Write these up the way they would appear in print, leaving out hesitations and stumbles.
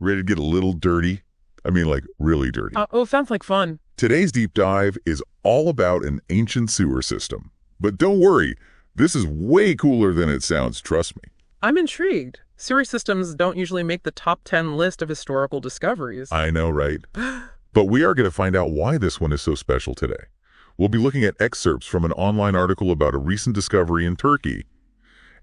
Ready to get a little dirty? I mean, like, really dirty. Sounds like fun. Today's deep dive is all about an ancient sewer system. But don't worry, this is way cooler than it sounds, trust me. I'm intrigued. Sewer systems don't usually make the top 10 list of historical discoveries. I know, right? But we are going to find out why this one is so special today. We'll be looking at excerpts from an online article about a recent discovery in Turkey.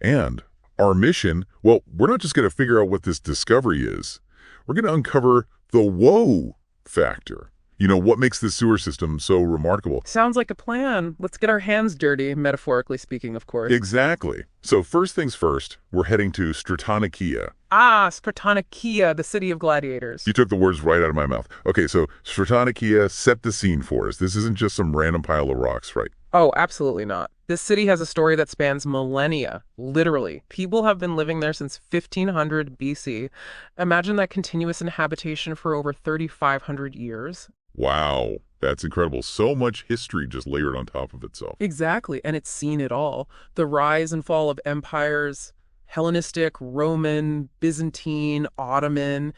And our mission, well, we're not just going to figure out what this discovery is. We're going to uncover the whoa factor. You know, what makes this sewer system so remarkable? Sounds like a plan. Let's get our hands dirty, metaphorically speaking, of course. Exactly. So first things first, we're heading to Stratonikeia. Stratonikeia, the city of gladiators. You took the words right out of my mouth. Okay, so Stratonikeia, set the scene for us. This isn't just some random pile of rocks, right? Oh, absolutely not. This city has a story that spans millennia, literally. People have been living there since 1500 BC. Imagine that continuous inhabitation for over 3,500 years. Wow, that's incredible. So much history just layered on top of itself. Exactly, and it's seen it all. The rise and fall of empires, Hellenistic, Roman, Byzantine, Ottoman,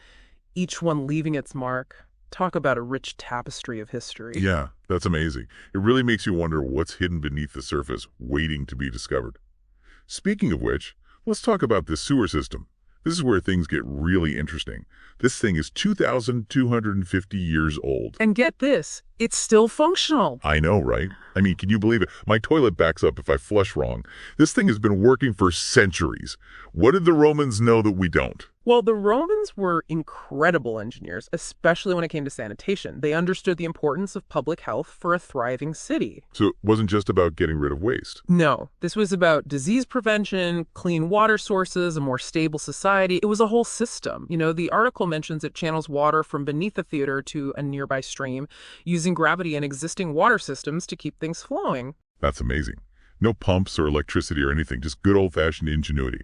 each one leaving its mark. Talk about a rich tapestry of history. Yeah, that's amazing. It really makes you wonder what's hidden beneath the surface, waiting to be discovered. Speaking of which, let's talk about this sewer system. This is where things get really interesting. This thing is 2,250 years old. And get this, it's still functional. I know, right? I mean, can you believe it? My toilet backs up if I flush wrong. This thing has been working for centuries. What did the Romans know that we don't? Well, the Romans were incredible engineers, especially when it came to sanitation. They understood the importance of public health for a thriving city. So it wasn't just about getting rid of waste. No, this was about disease prevention, clean water sources, a more stable society. It was a whole system. You know, the article mentions it channels water from beneath the theater to a nearby stream, using gravity and existing water systems to keep things flowing. That's amazing. No pumps or electricity or anything, just good old-fashioned ingenuity.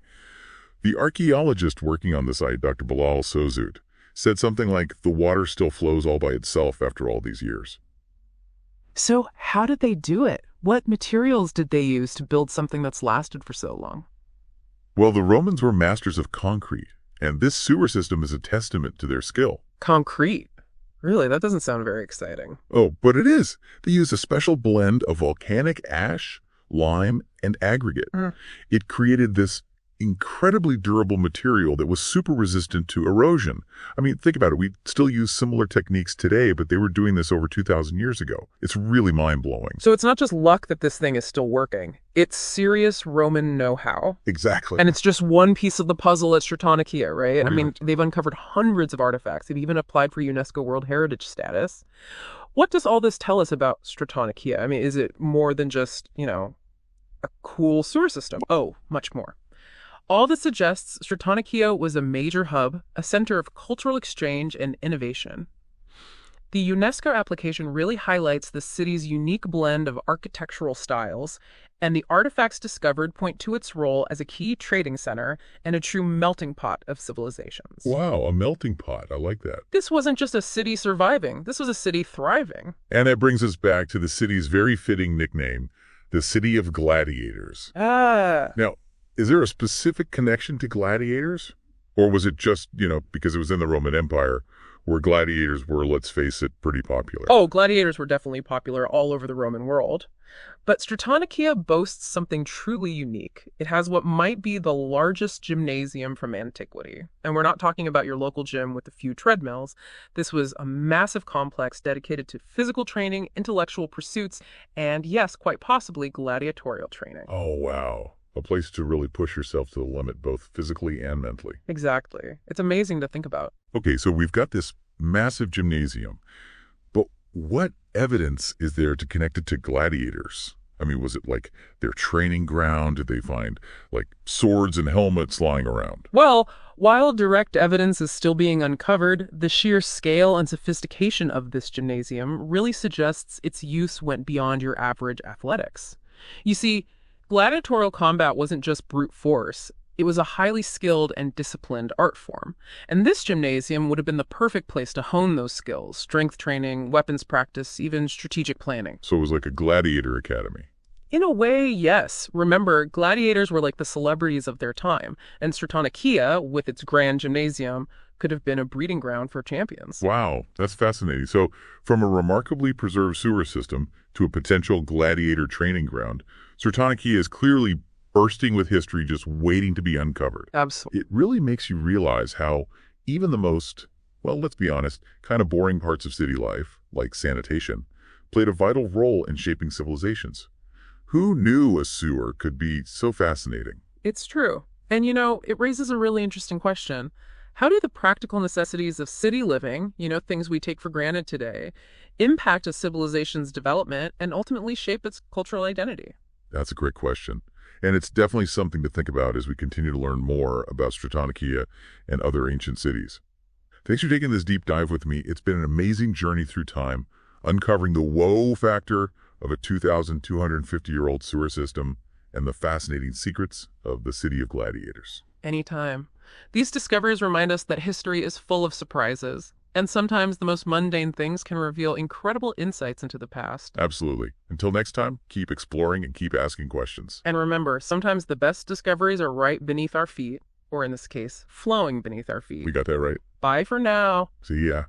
The archaeologist working on the site, Dr. Bilal Sozut, said something like, the water still flows all by itself after all these years. So how did they do it? What materials did they use to build something that's lasted for so long? Well, the Romans were masters of concrete, and this sewer system is a testament to their skill. Concrete? Really? That doesn't sound very exciting. Oh, but it is. They use a special blend of volcanic ash, lime, and aggregate. It created this incredibly durable material that was super resistant to erosion. I mean, think about it. We still use similar techniques today, but they were doing this over 2,000 years ago. It's really mind-blowing. So it's not just luck that this thing is still working. It's serious Roman know-how. Exactly. And it's just one piece of the puzzle at Stratonikeia, right? I mean, they've uncovered hundreds of artifacts. They've even applied for UNESCO World Heritage status. What does all this tell us about Stratonikeia? I mean, is it more than just, a cool sewer system? Oh, much more. All this suggests Stratonikeia was a major hub, a center of cultural exchange and innovation. The UNESCO application really highlights the city's unique blend of architectural styles, and the artifacts discovered point to its role as a key trading center and a true melting pot of civilizations. Wow, a melting pot. I like that. This wasn't just a city surviving. This was a city thriving. And that brings us back to the city's very fitting nickname, the City of Gladiators. Now, is there a specific connection to gladiators? Or was it just, because it was in the Roman Empire, where gladiators were, let's face it, pretty popular? Oh, gladiators were definitely popular all over the Roman world. But Stratonikeia boasts something truly unique. It has what might be the largest gymnasium from antiquity. And we're not talking about your local gym with a few treadmills. This was a massive complex dedicated to physical training, intellectual pursuits, and yes, quite possibly gladiatorial training. Oh, wow. A place to really push yourself to the limit, both physically and mentally. Exactly. It's amazing to think about. Okay, so we've got this massive gymnasium, but what evidence is there to connect it to gladiators? I mean, was it like their training ground? Did they find, swords and helmets lying around? Well, while direct evidence is still being uncovered, the sheer scale and sophistication of this gymnasium really suggests its use went beyond your average athletics. You see, gladiatorial combat wasn't just brute force. It was a highly skilled and disciplined art form. And this gymnasium would have been the perfect place to hone those skills: strength training, weapons practice, even strategic planning. So it was like a gladiator academy. In a way, yes. Remember, gladiators were like the celebrities of their time. And Stratonikeia, with its grand gymnasium, could have been a breeding ground for champions. Wow, that's fascinating. So, from a remarkably preserved sewer system to a potential gladiator training ground, Stratonikeia is clearly bursting with history just waiting to be uncovered. Absolutely. It really makes you realize how even the most, well, let's be honest, kind of boring parts of city life, like sanitation, played a vital role in shaping civilizations. Who knew a sewer could be so fascinating? It's true. And it raises a really interesting question. How do the practical necessities of city living, things we take for granted today, impact a civilization's development and ultimately shape its cultural identity? That's a great question. And it's definitely something to think about as we continue to learn more about Stratonikeia and other ancient cities. Thanks for taking this deep dive with me. It's been an amazing journey through time, uncovering the whoa factor of a 2,250-year-old sewer system and the fascinating secrets of the city of gladiators. Anytime. These discoveries remind us that history is full of surprises, and sometimes the most mundane things can reveal incredible insights into the past. Absolutely. Until next time, keep exploring and keep asking questions. And remember, sometimes the best discoveries are right beneath our feet, or in this case, flowing beneath our feet. We got that right. Bye for now. See ya.